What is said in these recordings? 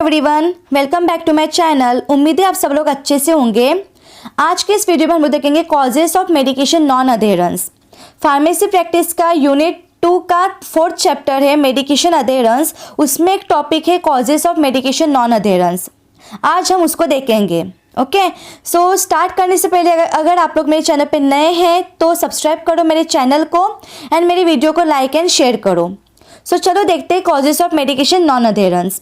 Everyone, welcome back to my channel. उम्मीद है आप सब लोग अच्छे से होंगे। आज के इस वीडियो में हम लोग देखेंगे causes of medication non adherence. Pharmacy practice का यूनिट 2 का 4th चैप्टर है मेडिकेशन अधेरेंस। उसमें एक टॉपिक है causes of medication non adherence. आज हम उसको देखेंगे। ओके, सो स्टार्ट करने से पहले अगर आप लोग मेरे चैनल पे नए हैं तो सब्सक्राइब करो मेरे चैनल को एंड मेरी वीडियो को लाइक एंड शेयर करो। सो चलो देखते हैं causes of medication non adherence.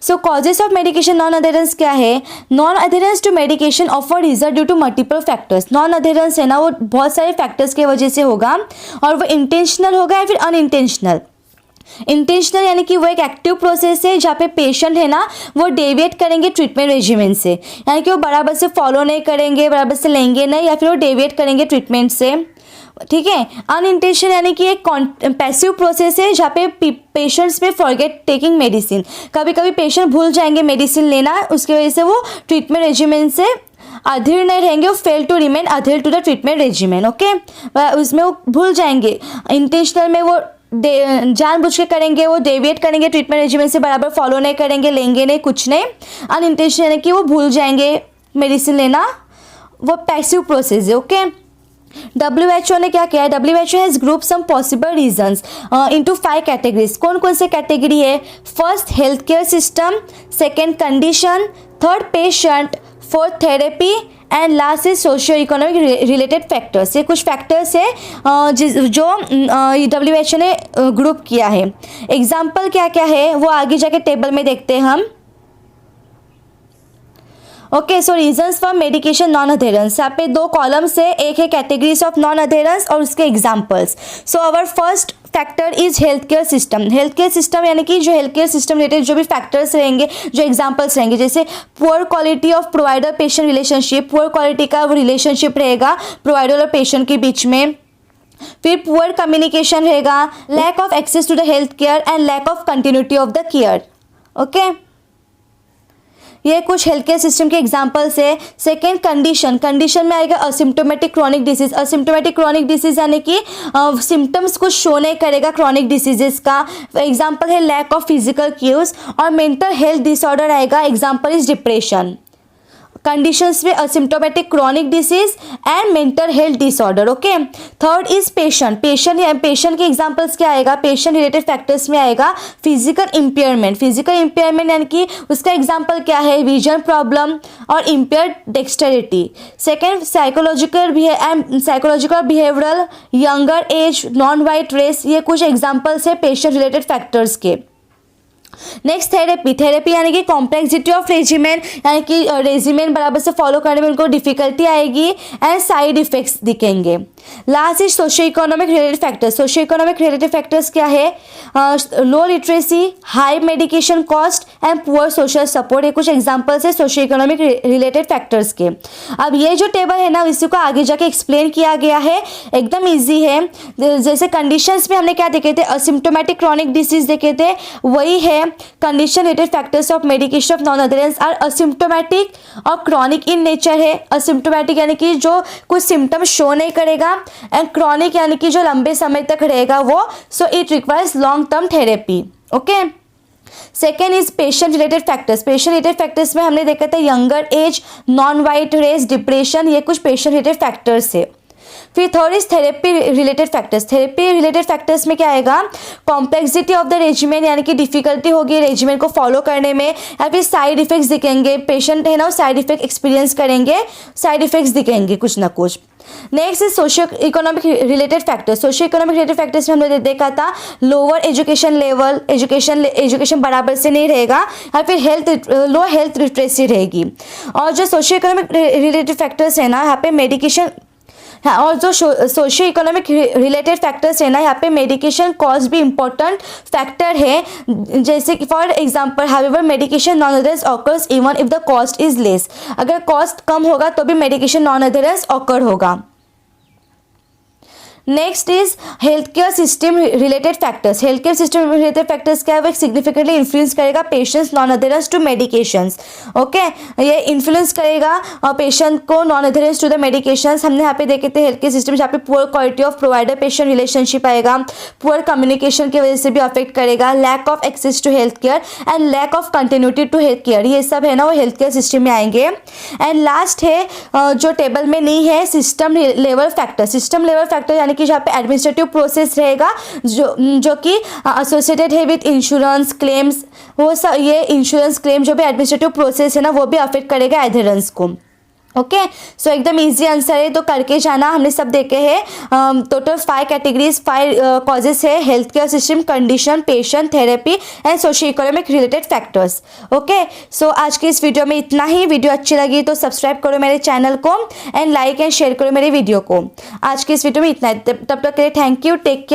So causes of medication non adherence क्या है? Non adherence to medication offer result due to multiple factors. Non adherence है ना, वो बहुत सारे फैक्टर्स की वजह से होगा और वो इंटेंशनल होगा या फिर अनइंटेंशनल। इंटेंशनल यानी कि वो एक एक्टिव प्रोसेस है जहाँ पे पेशेंट है ना वो डेविएट करेंगे ट्रीटमेंट रेजिमेंट से, यानी कि वो बराबर से फॉलो नहीं करेंगे, बराबर से लेंगे नहीं, या फिर वो डेविएट करेंगे ट्रीटमेंट से। ठीक है। अनइंटेंशनल यानी कि एक पैसिव प्रोसेस है जहाँ पे पेशेंट्स में फॉरगेट टेकिंग मेडिसिन। कभी कभी पेशेंट भूल जाएंगे मेडिसिन लेना, उसकी वजह से वो ट्रीटमेंट रेजिमेंट से अधीर नहीं रहेंगे, वो fail to remain adhere to the treatment regiment. Okay, उसमें वो भूल जाएंगे। इंटेंशनल में वो जानबूझ के करेंगे, वो डेविएट करेंगे ट्रीटमेंट रेजिमेंट से, बराबर फॉलो नहीं करेंगे, लेंगे नहीं, कुछ नहीं। अनइंटेंशनल यानी कि वो भूल जाएंगे मेडिसिन लेना, वो पैसिव प्रोसेस है। ओके, WHO ने क्या किया है? WHO has group some possible reasons into 5 categories. कौन कौन से कैटेगरी है? First health care system, second condition, third patient, fourth therapy and last is socio economic related factors. ये कुछ फैक्टर्स है जो WHO ने ग्रुप किया है। एग्जाम्पल क्या क्या है वो आगे जाके टेबल में देखते हैं हम। Okay, so reasons for medication non adherence. यहाँ पे 2 कॉलम्स है, एक है कैटेगरीज ऑफ नॉन अधेरेंस और उसके examples. So our first factor is health care system. Health care system यानी कि जो हेल्थ केयर सिस्टम रिलेटेड जो भी फैक्टर्स रहेंगे, जो एग्जाम्पल्स रहेंगे, जैसे poor quality of provider patient relationship, poor quality का वो रिलेशनशिप रहेगा प्रोवाइडर और पेशेंट के बीच में। फिर पुअर कम्युनिकेशन रहेगा, lack of access to the health care and lack of continuity of the care. Okay, ये कुछ हेल्थ केयर सिस्टम के एग्जांपल्स है। सेकेंड कंडीशन, कंडीशन में आएगा asymptomatic chronic disease. Asymptomatic chronic disease यानी कि सिम्टम्स कुछ शो नहीं करेगा क्रॉनिक डिसीजेस का। एग्जांपल है लैक ऑफ फिजिकल क्यूज। और मेंटल हेल्थ डिसऑर्डर आएगा, एग्जांपल इज डिप्रेशन। कंडीशंस में asymptomatic chronic disease and mental health disorder. Okay, third is patient. Patient के एग्जांपल्स क्या आएगा? पेशेंट रिलेटेड फैक्टर्स में आएगा फिजिकल इंपेयरमेंट। फिजिकल इंपेयरमेंट यानी कि उसका एग्जांपल क्या है? विजन प्रॉब्लम और impaired dexterity. Second psychological behavioural, younger age, non white race. ये कुछ एग्जांपल्स है पेशेंट रिलेटेड फैक्टर्स के। Next therapy. थेरेपी यानी कि कॉम्प्लेक्सिटी ऑफ रेजिमेंट, यानी कि रेजिमेंट बराबर से फॉलो करने में उनको डिफिकल्टी आएगी एंड साइड इफेक्ट्स दिखेंगे। Last is socio economic related factors. Socio economic related factors क्या है? लो literacy, high medication cost and poor social support. ये कुछ एग्जांपल्स है सोशियो इकोनॉमिक रिलेटेड फैक्टर्स के। अब ये जो टेबल है ना, इसी को आगे जाके एक्सप्लेन किया गया है, एकदम ईजी है। जैसे कंडीशंस में हमने क्या देखे थे? असिम्टोमेटिक क्रॉनिक डिसीज देखे थे, वही है condition related factors of medication of non adherence are asymptomatic और क्रॉनिक इन नेचर है। असिम्टोमेटिक यानी कि जो कुछ सिम्टम्स शो नहीं करेगा, एंड क्रॉनिक यानी कि जो लंबे समय तक रहेगा वो। So it requires long term therapy. Okay, second is patient related factors. Patient related factors में हमने देखा था younger age, non white race, depression. ये कुछ पेशेंट रिलेटेड फैक्टर्स है। फिर third is therapy related factors. Therapy related factors में क्या आएगा? कॉम्प्लेक्सिटी ऑफ द रेजिमेंट, यानी कि डिफिकल्टी होगी रेजिमेंट को फॉलो करने में, या फिर साइड इफेक्ट्स दिखेंगे। पेशेंट है ना, साइड इफेक्ट एक्सपीरियंस करेंगे, साइड इफेक्ट्स दिखेंगे कुछ ना कुछ। Next is socio economic related factors. Socio economic related factors में हमने देखा था लोअर एजुकेशन लेवल, एजुकेशन बराबर से नहीं रहेगा, या फिर लो हेल्थ लिटरेसी रहेगी। और जो सोशियो इकोनॉमिक रिलेटेड फैक्टर्स है ना, यहाँ पे मेडिकेशन, हाँ, और जो सोशियो इकोनॉमिक रिलेटेड फैक्टर्स है ना, यहाँ पे मेडिकेशन कॉस्ट भी इम्पोर्टेंट फैक्टर है। जैसे कि for example, however medication non adherence occurs even if the cost is less. अगर कॉस्ट कम होगा तो भी मेडिकेशन नॉन अधेरेंस ऑकर होगा। Next is health care system related factors. Health care system related factors क्या है, वो सिग्निफिकेंटली इन्फ्लुएंस करेगा patients non adherence to medications. Okay, ये इन्फ्लुएंस करेगा पेशेंट को non adherence to the medications. हमने यहाँ पे देखे थे हेल्थ केयर सिस्टम जहाँ पे poor quality of provider patient relationship आएगा, पुअर कम्युनिकेशन की वजह से भी अफेक्ट करेगा, lack of access to health care and lack of continuity to health care, ये सब है ना वो हेल्थ केयर सिस्टम में आएंगे। एंड लास्ट है जो टेबल में नहीं है, system level factor. System level factor यानी कि जहाँ पे एडमिनिस्ट्रेटिव प्रोसेस रहेगा जो कि एसोसिएटेड है विद इंश्योरेंस क्लेम्स, वो सब ये इंश्योरेंस क्लेम जो भी एडमिनिस्ट्रेटिव प्रोसेस है ना वो भी अफेक्ट करेगा एडहेरेंस को। ओके, सो एकदम इजी आंसर है, तो करके जाना। हमने सब देखे हैं टोटल 5 कैटेगरीज 5 कॉजेस है, health care system, condition, patient, therapy and socio economic related factors. Okay, so आज की इस वीडियो में इतना ही। वीडियो अच्छी लगी तो सब्सक्राइब करो मेरे चैनल को एंड लाइक एंड शेयर करो मेरे वीडियो को। आज की इस वीडियो में इतना है, तब तक के लिए थैंक यू, टेक केयर।